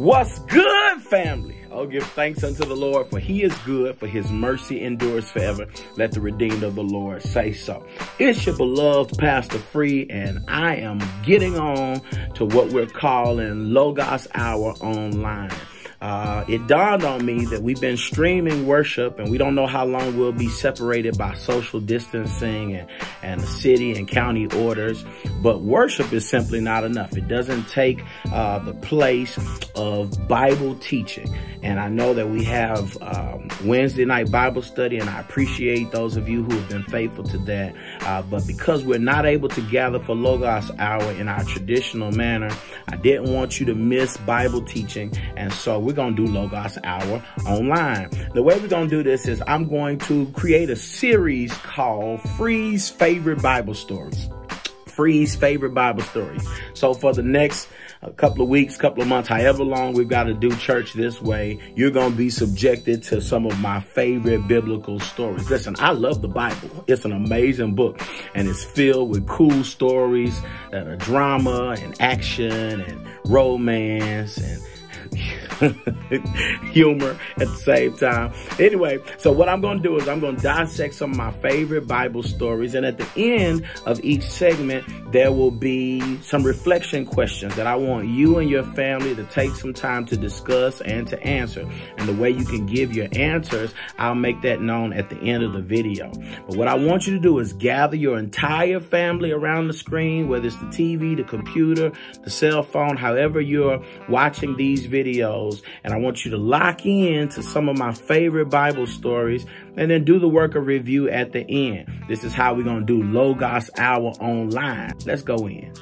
What's good, family? Oh, give thanks unto the Lord, for he is good, for his mercy endures forever. Let the redeemed of the Lord say so. It's your beloved Pastor Free, and I am getting on to what we're calling Logos Hour Online. It dawned on me that we've been streaming worship, and we don't know how long we'll be separated by social distancing and the city and county orders. But worship is simply not enough. It doesn't take the place of Bible teaching. And I know that we have Wednesday night Bible study, and I appreciate those of you who have been faithful to that. But because we're not able to gather for Logos Hour in our traditional manner, I didn't want you to miss Bible teaching. And so we're going to do Logos Hour online. The way we're going to do this is I'm going to create a series called Free's Favorite Bible Stories. Free's Favorite Bible Stories. So for the next couple of weeks, couple of months, however long we've got to do church this way, you're going to be subjected to some of my favorite biblical stories. Listen, I love the Bible. It's an amazing book, and it's filled with cool stories that are drama and action and romance and humor at the same time. Anyway, so what I'm going to do is I'm going to dissect some of my favorite Bible stories. And at the end of each segment, there will be some reflection questions that I want you and your family to take some time to discuss and to answer. And the way you can give your answers, I'll make that known at the end of the video. But what I want you to do is gather your entire family around the screen, whether it's the TV, the computer, the cell phone, however you're watching these videos. And I want you to lock in to some of my favorite Bible stories and then do the work of review at the end. This is how we're going to do Logos Hour Online. Let's go in.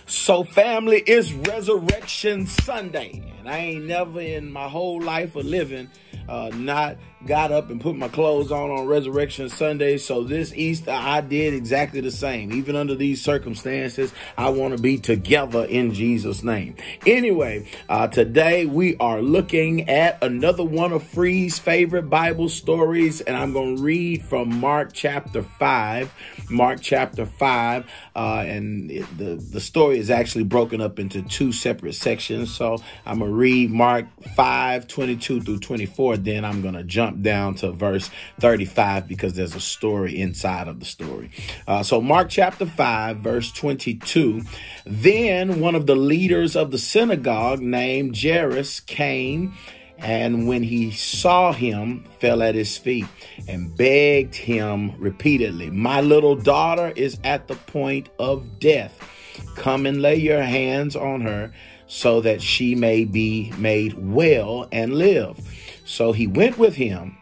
So family, it's Resurrection Sunday, and I ain't never in my whole life of living not got up and put my clothes on Resurrection Sunday. So this Easter, I did exactly the same. Even under these circumstances, I want to be together in Jesus' name. Anyway, today we are looking at another one of Free's favorite Bible stories, and I'm going to read from Mark chapter 5. Mark chapter 5, and the story is actually broken up into two separate sections. So I'm going to read Mark 5:22 through 24. Then I'm going to jump down to verse 35 because there's a story inside of the story. So Mark chapter 5, verse 22. Then one of the leaders of the synagogue named Jairus came, and when he saw him, fell at his feet and begged him repeatedly, "My little daughter is at the point of death. Come and lay your hands on her so that she may be made well and live." So he went with him,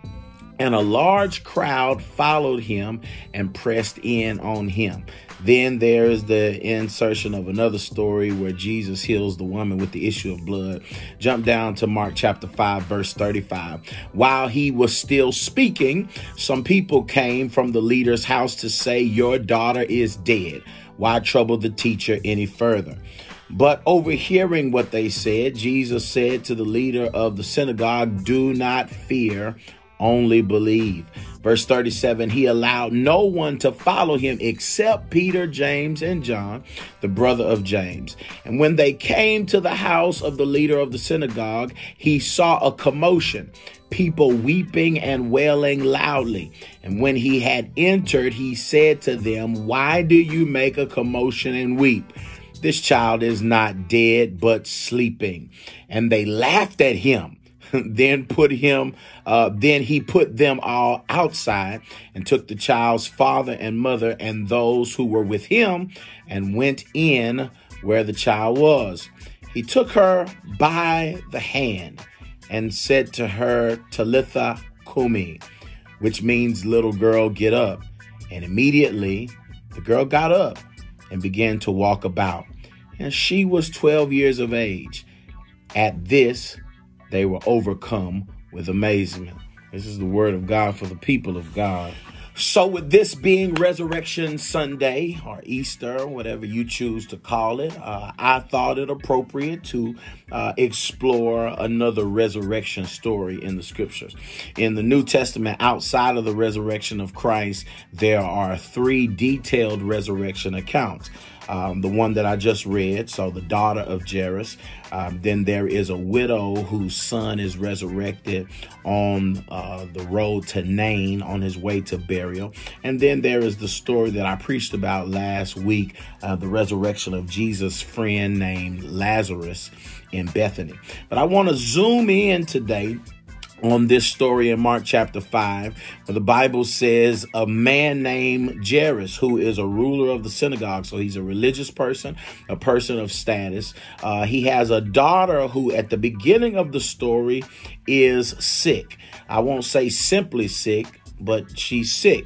and a large crowd followed him and pressed in on him. Then there's the insertion of another story where Jesus heals the woman with the issue of blood. Jump down to Mark chapter 5, verse 35. While he was still speaking, some people came from the leader's house to say, "Your daughter is dead. Why trouble the teacher any further?" But overhearing what they said, Jesus said to the leader of the synagogue, "Do not fear, only believe." Verse 37, he allowed no one to follow him except Peter, James, and John, the brother of James. And when they came to the house of the leader of the synagogue, he saw a commotion, people weeping and wailing loudly. And when he had entered, he said to them, "Why do you make a commotion and weep? This child is not dead, but sleeping." And they laughed at him. Then he put them all outside and took the child's father and mother and those who were with him and went in where the child was. He took her by the hand and said to her, "Talitha Kumi," which means, "Little girl, get up." And immediately the girl got up and began to walk about. And she was 12 years of age. At this, they were overcome with amazement. This is the word of God for the people of God. So with this being Resurrection Sunday or Easter, whatever you choose to call it, I thought it appropriate to explore another resurrection story in the scriptures. In the New Testament, outside of the resurrection of Christ, there are 3 detailed resurrection accounts. the one that I just read, so the daughter of Jairus. Then there is a widow whose son is resurrected on the road to Nain on his way to burial. And then there is the story that I preached about last week, the resurrection of Jesus' friend named Lazarus in Bethany. But I want to zoom in today on this story in Mark chapter 5, where the Bible says a man named Jairus, who is a ruler of the synagogue. So he's a religious person, a person of status. He has a daughter who at the beginning of the story is sick. I won't say simply sick, but she's sick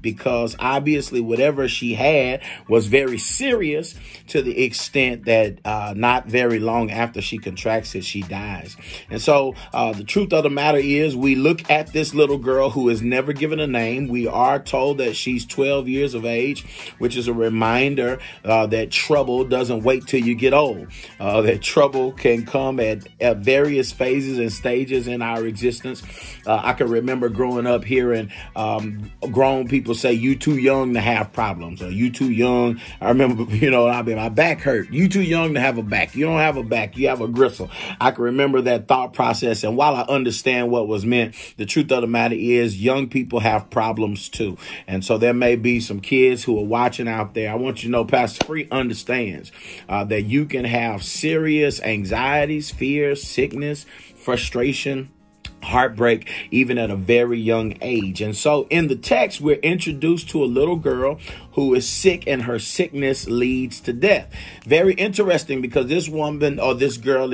because obviously whatever she had was very serious, to the extent that not very long after she contracts it, she dies. And so the truth of the matter is, we look at this little girl who is never given a name. We are told that she's 12 years of age, which is a reminder that trouble doesn't wait till you get old. That trouble can come at various phases and stages in our existence. I can remember growing up hearing grown people say, "You too young to have problems," or "You too young." I remember, my back hurt. "You too young to have a back. You don't have a back. You have a gristle." I can remember that thought process. And while I understand what was meant, the truth of the matter is young people have problems too. And so there may be some kids who are watching out there. I want you to know Pastor Free understands that you can have serious anxieties, fears, sickness, frustration, heartbreak, even at a very young age. And so in the text, we're introduced to a little girl who is sick, and her sickness leads to death. Very interesting, because this girl,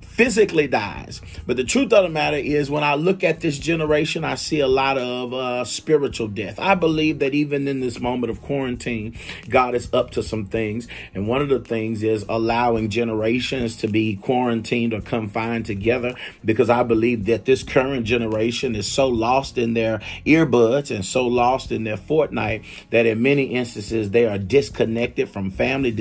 physically dies. But the truth of the matter is, when I look at this generation, I see a lot of spiritual death. I believe that even in this moment of quarantine, God is up to some things. And one of the things is allowing generations to be quarantined or confined together, because I believe that this current generation is so lost in their earbuds and so lost in their Fortnite that in many instances they are disconnected from family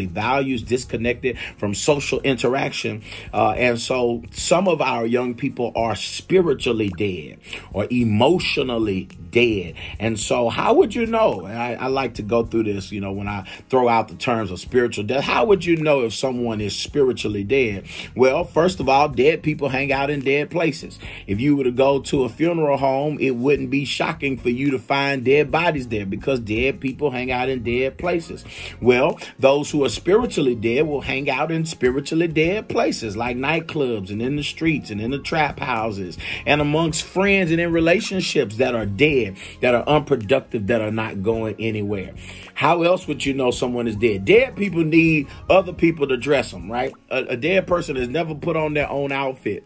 values, disconnected from social interaction. And so some of our young people are spiritually dead or emotionally dead. And so how would you know? And I like to go through this, when I throw out the terms of spiritual death. How would you know if someone is spiritually dead? Well, first of all, dead people hang out in dead places. If you were to go to a funeral home, it wouldn't be shocking for you to find dead bodies there, because dead people hang out in dead places. Well, those who are spiritually dead will hang out in spiritually dead places, like nightclubs and in the streets and in the trap houses and amongst friends and in relationships that are dead, that are unproductive, that are not going anywhere. How else would you know someone is dead? Dead people need other people to dress them, right? A dead person has never put on their own outfit.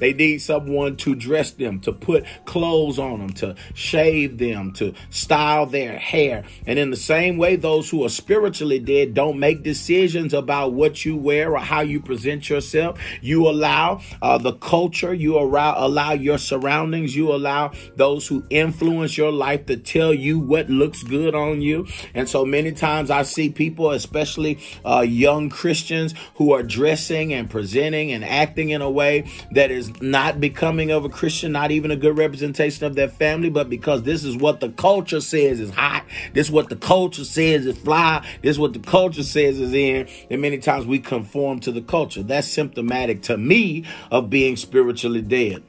They need someone to dress them, to put clothes on them, to shave them, to style their hair. And in the same way, those who are spiritually dead don't make decisions about what you wear or how you present yourself. You allow the culture, you allow your surroundings, you allow those who influence your life to tell you what looks good on you. And so many times I see people, especially young Christians, who are dressing and presenting and acting in a way that is not becoming of a Christian, not even a good representation of their family, but because this is what the culture says is hot, this is what the culture says is fly, this is what the culture says is in, and many times we conform to the culture. That's symptomatic to me of being spiritually dead.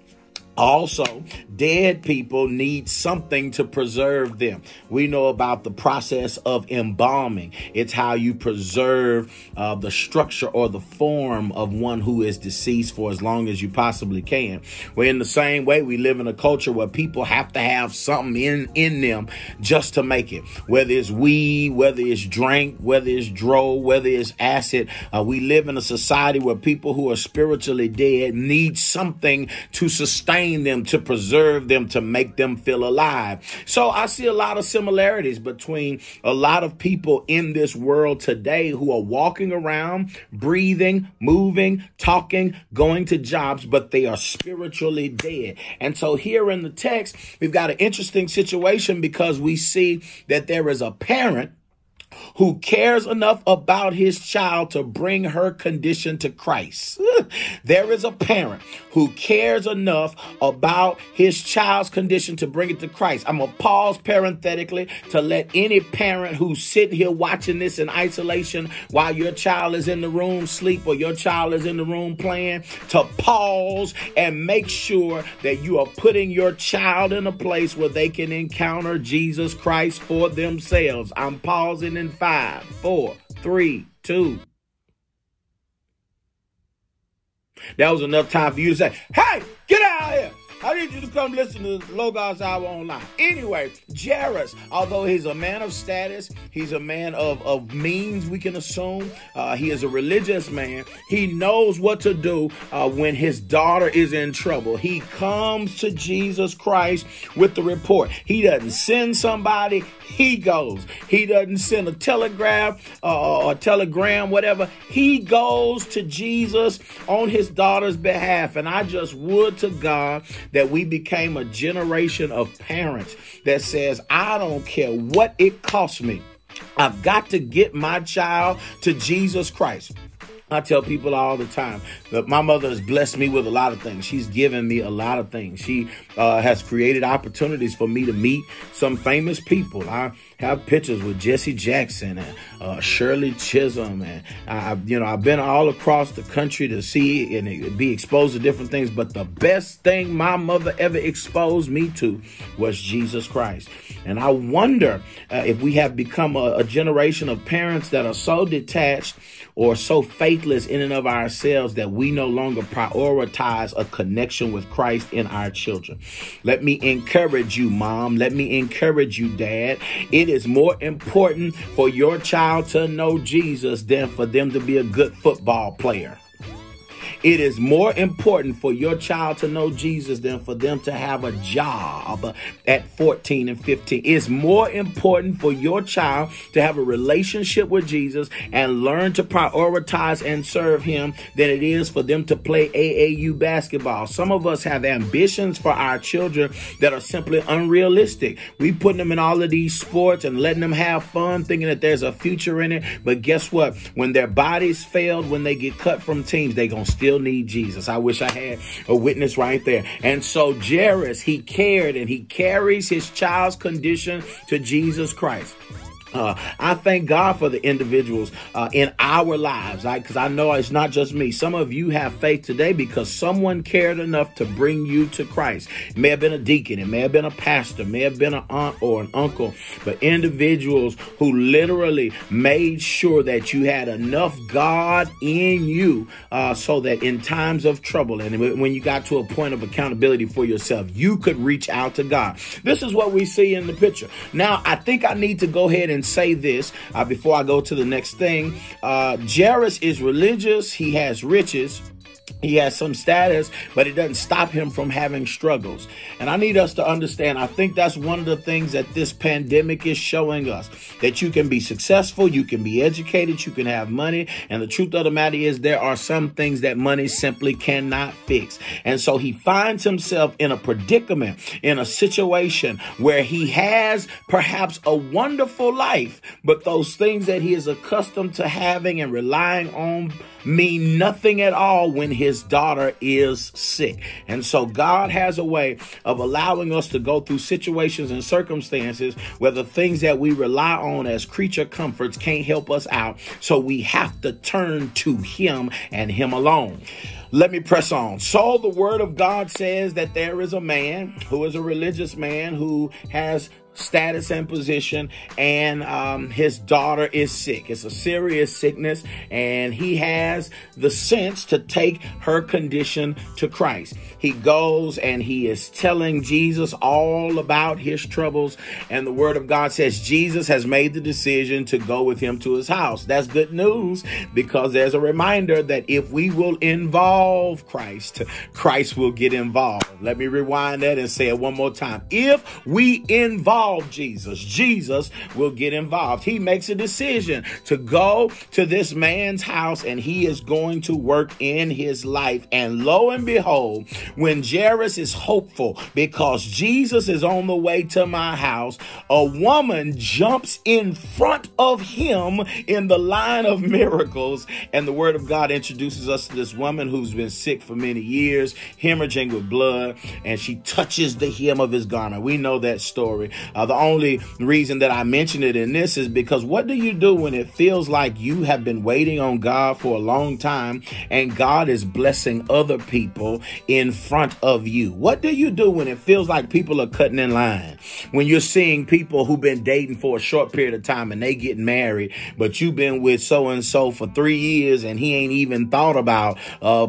Also, dead people need something to preserve them. We know about the process of embalming. It's how you preserve the structure or the form of one who is deceased for as long as you possibly can. Well, in the same way, we live in a culture where people have to have something in them just to make it. Whether it's weed, whether it's drink, whether it's dro, whether it's acid. We live in a society where people who are spiritually dead need something to sustain them, to preserve them, to make them feel alive. So I see a lot of similarities between a lot of people in this world today who are walking around, breathing, moving, talking, going to jobs, but they are spiritually dead. And so here in the text, we've got an interesting situation, because we see that there is a parent who cares enough about his child to bring her condition to Christ. There is a parent who cares enough about his child's condition to bring it to Christ. I'm going to pause parenthetically to let any parent who's sitting here watching this in isolation while your child is in the room sleep or your child is in the room playing, to pause and make sure that you are putting your child in a place where they can encounter Jesus Christ for themselves. I'm pausing in 5, 4, 3, 2. That was enough time for you to say, hey, get out of here. I need you to come listen to Logos Hour Online. Anyway, Jairus, although he's a man of status, he's a man of means, we can assume. He is a religious man. He knows what to do when his daughter is in trouble. He comes to Jesus Christ with the report. He doesn't send somebody. He goes. He doesn't send a telegraph or telegram, whatever. He goes to Jesus on his daughter's behalf. And I just would to God that we became a generation of parents that says, I don't care what it costs me. I've got to get my child to Jesus Christ. I tell people all the time that my mother has blessed me with a lot of things. She's given me a lot of things. She has created opportunities for me to meet some famous people. I have pictures with Jesse Jackson and Shirley Chisholm. And I've been all across the country to see and be exposed to different things. But the best thing my mother ever exposed me to was Jesus Christ. And I wonder if we have become a generation of parents that are so detached or so faithless in and of ourselves that we no longer prioritize a connection with Christ in our children. Let me encourage you, Mom. Let me encourage you, Dad. It is more important for your child to know Jesus than for them to be a good football player. It is more important for your child to know Jesus than for them to have a job at 14 and 15. It's more important for your child to have a relationship with Jesus and learn to prioritize and serve him than it is for them to play AAU basketball. Some of us have ambitions for our children that are simply unrealistic. We put them in all of these sports and letting them have fun, thinking that there's a future in it. But guess what? When their bodies failed, when they get cut from teams, they're going to still need Jesus. I wish I had a witness right there. And so Jairus, he cared and he carries his child's condition to Jesus Christ. I thank God for the individuals in our lives, because I know it's not just me. Some of you have faith today because someone cared enough to bring you to Christ. It may have been a deacon. It may have been a pastor. It may have been an aunt or an uncle. But individuals who literally made sure that you had enough God in you so that in times of trouble and when you got to a point of accountability for yourself, you could reach out to God. This is what we see in the picture. Now, I think I need to go ahead and say this before I go to the next thing. Jairus is religious. He has riches. He has some status, but it doesn't stop him from having struggles. And I need us to understand, I think that's one of the things that this pandemic is showing us, that you can be successful, you can be educated, you can have money. And the truth of the matter is there are some things that money simply cannot fix. And so he finds himself in a predicament, in a situation where he has perhaps a wonderful life, but those things that he is accustomed to having and relying on mean nothing at all when his daughter is sick. And so God has a way of allowing us to go through situations and circumstances where the things that we rely on as creature comforts can't help us out. So we have to turn to him and him alone. Let me press on. So the word of God says that there is a man who is a religious man who has status and position, and his daughter is sick. It's a serious sickness, and he has the sense to take her condition to Christ. He goes and he is telling Jesus all about his troubles, and the word of God says Jesus has made the decision to go with him to his house. That's good news, because there's a reminder that if we will involve Christ, Christ will get involved. Let me rewind that and say it one more time. If we involve involve Jesus. Jesus will get involved. He makes a decision to go to this man's house, and he is going to work in his life. And lo and behold, when Jairus is hopeful because Jesus is on the way to my house, a woman jumps in front of him in the line of miracles. And the word of God introduces us to this woman who's been sick for many years, hemorrhaging with blood, and she touches the hem of his garment. We know that story. The only reason that I mention it in this is because what do you do when it feels like you have been waiting on God for a long time and God is blessing other people in front of you? What do you do when it feels like people are cutting in line? When you're seeing people who've been dating for a short period of time and they get married, but you've been with so-and-so for 3 years and he ain't even thought about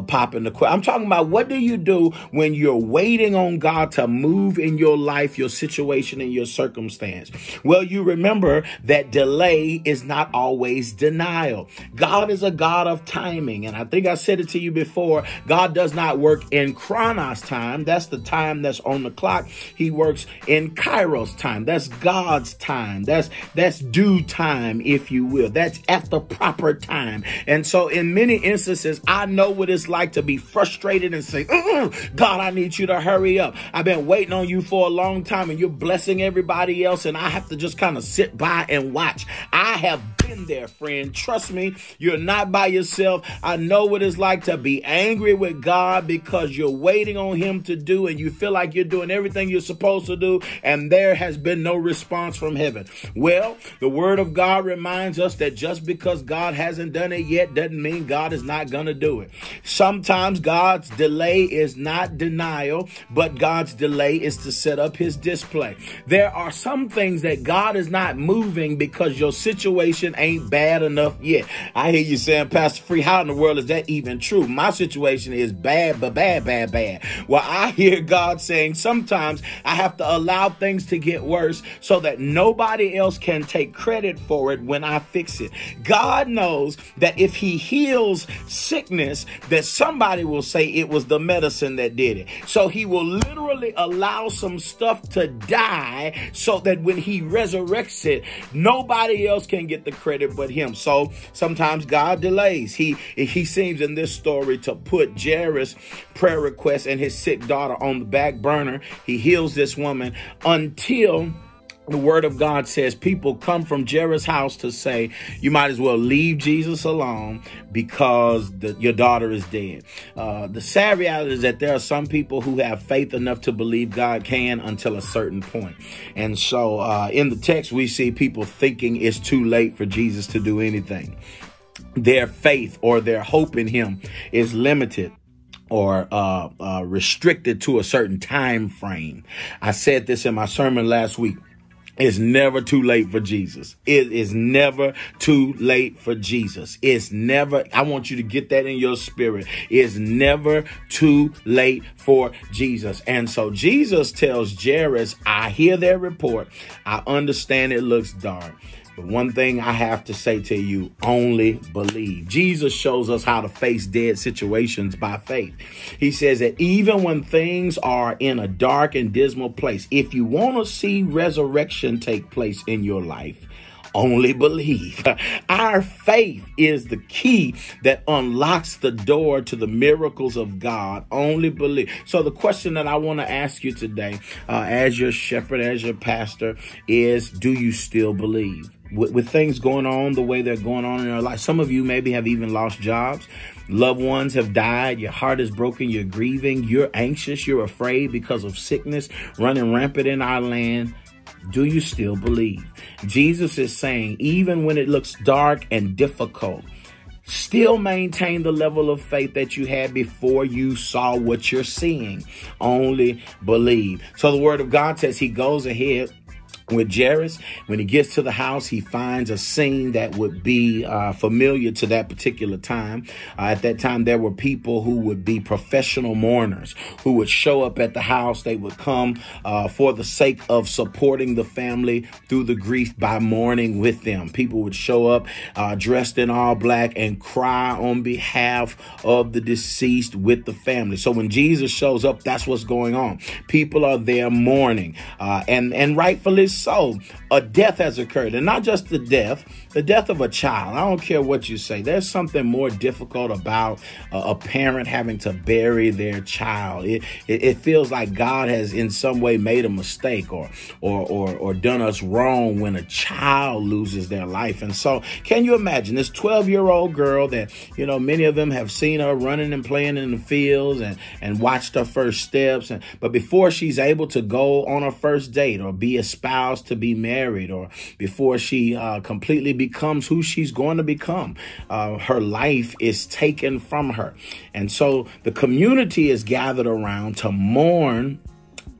popping the question. I'm talking about, what do you do when you're waiting on God to move in your life, your situation, and your circumstance? Well, you remember that delay is not always denial. God is a God of timing. And I think I said it to you before. God does not work in Chronos time. That's the time that's on the clock. He works in Kairos time. That's God's time. That's due time, if you will. That's at the proper time. And so in many instances, I know what it's like to be frustrated and say, God, I need you to hurry up. I've been waiting on you for a long time and you're blessing everybody else, and I have to just kind of sit by and watch. I have been there, friend. Trust me, you're not by yourself. I know what it's like to be angry with God because you're waiting on him to do, and you feel like you're doing everything you're supposed to do, and there has been no response from heaven. Well, the word of God reminds us that just because God hasn't done it yet doesn't mean God is not going to do it. Sometimes God's delay is not denial, but God's delay is to set up his display. There are some things that God is not moving because your situation ain't bad enough yet. I hear you saying, Pastor Free, how in the world is that even true? My situation is bad, but bad. Well, I hear God saying sometimes I have to allow things to get worse so that nobody else can take credit for it when I fix it. God knows that if he heals sickness, that somebody will say it was the medicine that did it. So he will literally allow some stuff to die so that when he resurrects it, nobody else can get the credit but him. So sometimes God delays. He seems in this story to put Jairus' prayer request and his sick daughter on the back burner. He heals this woman until the word of God says people come from Jairus' house to say, you might as well leave Jesus alone because your daughter is dead. The sad reality is that there are some people who have faith enough to believe God can until a certain point. And so in the text, we see people thinking it's too late for Jesus to do anything. Their faith or their hope in him is limited or restricted to a certain time frame. I said this in my sermon last week. It's never too late for Jesus. It is never too late for Jesus. It's never, I want you to get that in your spirit. It's never too late for Jesus. And so Jesus tells Jairus, I hear their report. I understand it looks dark. But one thing I have to say to you, only believe. Jesus shows us how to face dead situations by faith. He says that even when things are in a dark and dismal place, if you want to see resurrection take place in your life, only believe. Our faith is the key that unlocks the door to the miracles of God. Only believe. So the question that I want to ask you today, as your shepherd, as your pastor, is, do you still believe? With things going on the way they're going on in your life, some of you maybe have even lost jobs. Loved ones have died. Your heart is broken. You're grieving. You're anxious. You're afraid because of sickness running rampant in our land. Do you still believe? Jesus is saying, even when it looks dark and difficult, still maintain the level of faith that you had before you saw what you're seeing. Only believe. So the word of God says he goes ahead with Jairus. When he gets to the house, he finds a scene that would be familiar to that particular time. At that time, there were people who would be professional mourners who would show up at the house. They would come for the sake of supporting the family through the grief by mourning with them. People would show up dressed in all black and cry on behalf of the deceased with the family. So when Jesus shows up, that's what's going on. People are there mourning, and rightfully so a death has occurred, and not just the death of a child. I don't care what you say. There's something more difficult about a parent having to bury their child. It feels like God has in some way made a mistake or done us wrong when a child loses their life. And so can you imagine this 12-year-old girl that, many of them have seen her running and playing in the fields and watched her first steps. But before she's able to go on her first date or be espoused to be married, or before she completely becomes who she's going to become, her life is taken from her. And so the community is gathered around to mourn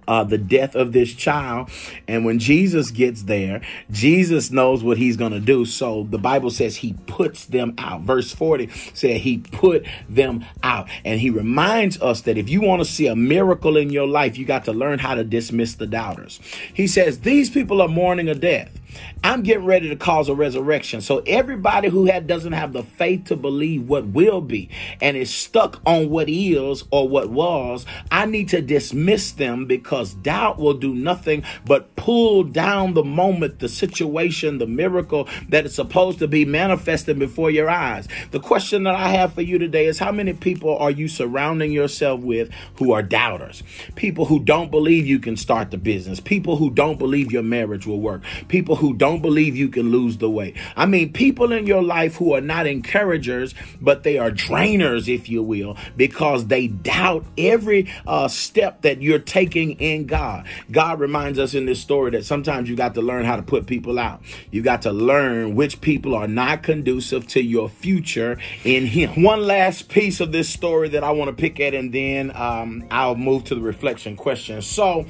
the death of this child. And when Jesus gets there, Jesus knows what he's going to do. So the Bible says he puts them out. Verse 40 said he put them out. And he reminds us that if you want to see a miracle in your life, you got to learn how to dismiss the doubters. He says, these people are mourning a death. I'm getting ready to cause a resurrection. So everybody who doesn't have the faith to believe what will be and is stuck on what is or what was, I need to dismiss them, because doubt will do nothing but pull down the moment, the situation, the miracle that is supposed to be manifested before your eyes. The question that I have for you today is, how many people are you surrounding yourself with who are doubters? People who don't believe you can start the business. People who don't believe your marriage will work. People who don't believe you can lose the weight. I mean, people in your life who are not encouragers, but they are drainers, if you will, because they doubt every step that you're taking in God. God reminds us in this story that sometimes you got to learn how to put people out. You got to learn which people are not conducive to your future in him. One last piece of this story that I want to pick at, and then I'll move to the reflection question. So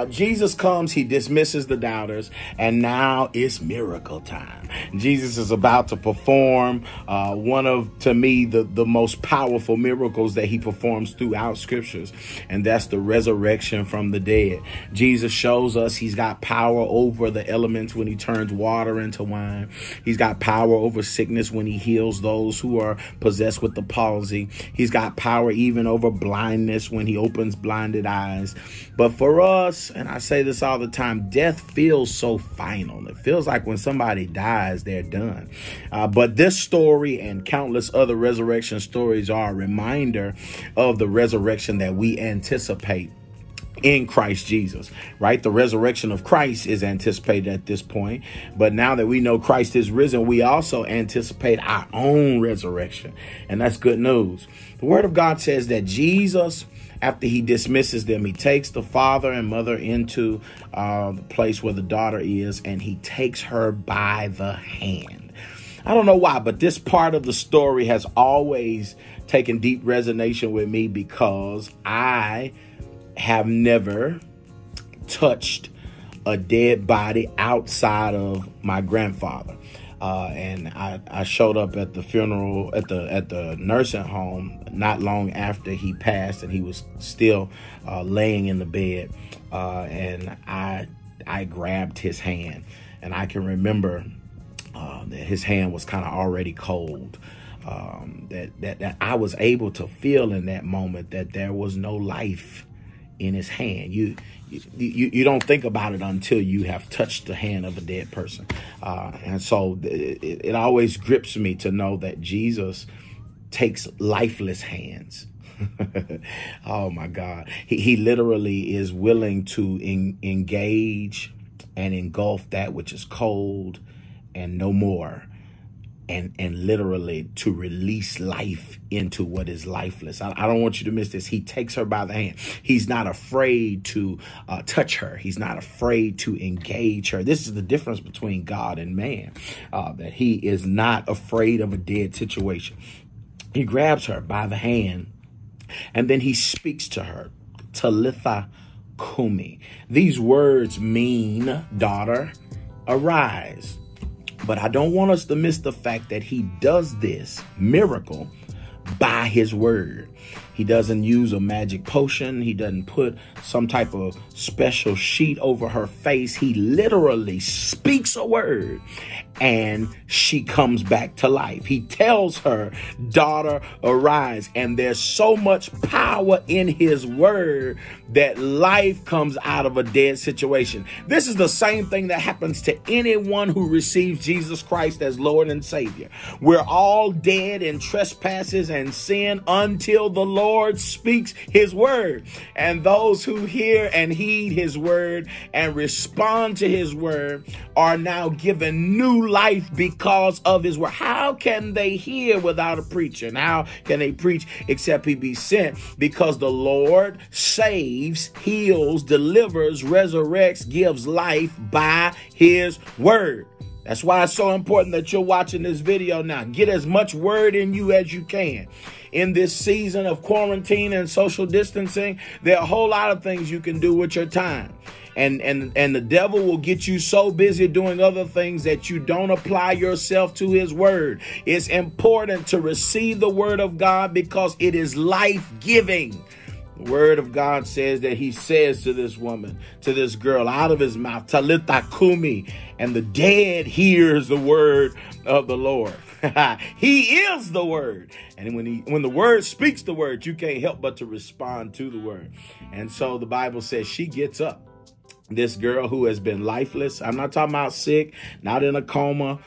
Jesus comes, he dismisses the doubters, and now it's miracle time. Jesus is about to perform one of, to me, the most powerful miracles that he performs throughout scriptures, and that's the resurrection from the dead. Jesus shows us he's got power over the elements when he turns water into wine. He's got power over sickness when he heals those who are possessed with the palsy. He's got power even over blindness when he opens blinded eyes. But for us, and I say this all the time, death feels so final. It feels like when somebody dies, they're done. But this story and countless other resurrection stories are a reminder of the resurrection that we anticipate in Christ Jesus, right? The resurrection of Christ is anticipated at this point. But now that we know Christ is risen, we also anticipate our own resurrection. And that's good news. The word of God says that Jesus, after he dismisses them, he takes the father and mother into the place where the daughter is, and he takes her by the hand. I don't know why, but this part of the story has always taken deep resonation with me, because I have never touched a dead body outside of my grandfather. And I showed up at the funeral at the nursing home not long after he passed, and he was still laying in the bed. And I grabbed his hand, and I can remember that his hand was kind of already cold. That I was able to feel in that moment that there was no life in his hand. You don't think about it until you have touched the hand of a dead person. And so it always grips me to know that Jesus takes lifeless hands. Oh my God. He literally is willing to engage and engulf that which is cold and no more. And literally to release life into what is lifeless. I don't want you to miss this. He takes her by the hand. He's not afraid to touch her. He's not afraid to engage her. This is the difference between God and man, that he is not afraid of a dead situation. He grabs her by the hand, and then he speaks to her, Talitha Kumi. These words mean, daughter, arise. But I don't want us to miss the fact that he does this miracle by his word. He doesn't use a magic potion. He doesn't put some type of special sheet over her face. He literally speaks a word and she comes back to life. He tells her, daughter, arise. And there's so much power in his word that life comes out of a dead situation. This is the same thing that happens to anyone who receives Jesus Christ as Lord and Savior. We're all dead in trespasses and sin until the Lord speaks his word. And those who hear and heed his word and respond to his word are now given new life because of his word. How can they hear without a preacher? And how can they preach except he be sent? Because the Lord saves, heals, delivers, resurrects, gives life by his word. That's why it's so important that you're watching this video now. Get as much word in you as you can. In this season of quarantine and social distancing, there are a whole lot of things you can do with your time. And the devil will get you so busy doing other things that you don't apply yourself to his word. It's important to receive the word of God because it is life-giving. The word of God says that he says to this woman, to this girl, out of his mouth, Talitha Kumi, and the dead hears the word of the Lord. He is the word. And when the word speaks the word, you can't help but to respond to the word. And so the Bible says she gets up. This girl who has been lifeless, I'm not talking about sick, not in a coma.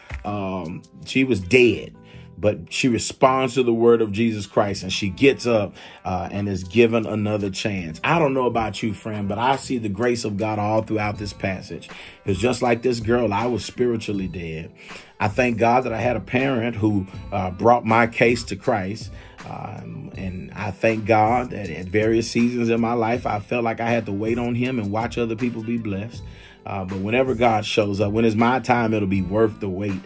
She was dead. But she responds to the word of Jesus Christ and she gets up and is given another chance. I don't know about you, friend, but I see the grace of God all throughout this passage. Because just like this girl, I was spiritually dead. I thank God that I had a parent who brought my case to Christ. And I thank God that at various seasons in my life, I felt like I had to wait on him and watch other people be blessed. But whenever God shows up, when it's my time, it'll be worth the wait.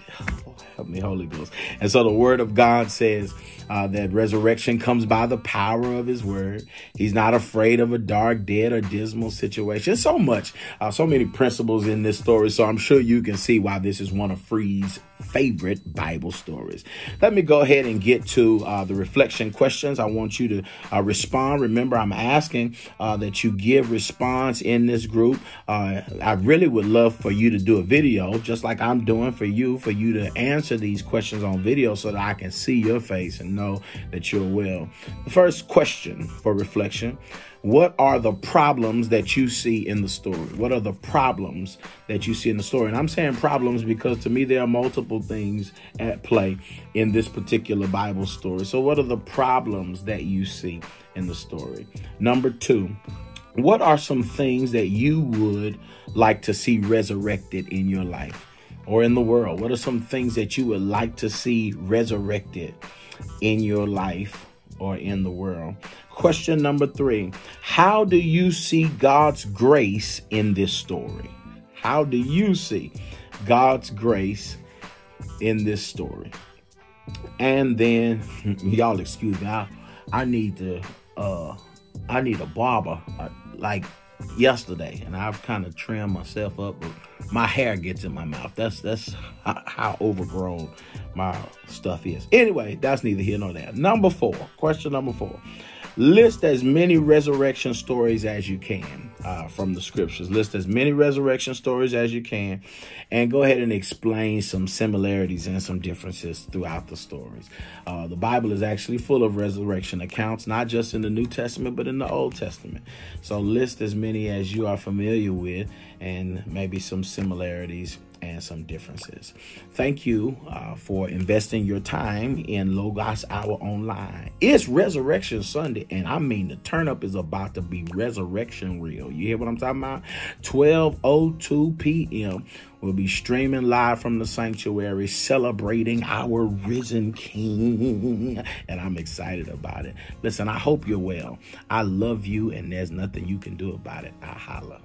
Help me, Holy Ghost. And so the word of God says that resurrection comes by the power of his word. He's not afraid of a dark, dead, or dismal situation. So much, so many principles in this story. So I'm sure you can see why this is one of Free's favorite Bible stories. Let me go ahead and get to the reflection questions. I want you to respond. Remember, I'm asking that you give response in this group. I really would love for you to do a video, just like I'm doing for you to answer these questions on video so that I can see your face and know that you're well. The first question for reflection: what are the problems that you see in the story? What are the problems that you see in the story? And I'm saying problems because to me, there are multiple things at play in this particular Bible story. So what are the problems that you see in the story? Number two, what are some things that you would like to see resurrected in your life or in the world? What are some things that you would like to see resurrected in your life or in the world? Question number three, how do you see God's grace in this story? How do you see God's grace in this story? And then, y'all excuse me, I need a barber like yesterday, and I've kind of trimmed myself up, but my hair gets in my mouth. That's how overgrown my stuff is. Anyway, that's neither here nor there. Question number four. List as many resurrection stories as you can from the scriptures. List as many resurrection stories as you can, and go ahead and explain some similarities and some differences throughout the stories. The Bible is actually full of resurrection accounts, not just in the New Testament, but in the Old Testament. So list as many as you are familiar with, and maybe some similarities and some differences. Thank you for investing your time in Logos Hour Online. It's Resurrection Sunday, and I mean the turn up is about to be resurrection real. You hear what I'm talking about? 12:02 p.m. We'll be streaming live from the sanctuary, celebrating our risen King, and I'm excited about it. Listen, I hope you're well. I love you, and there's nothing you can do about it. I holla.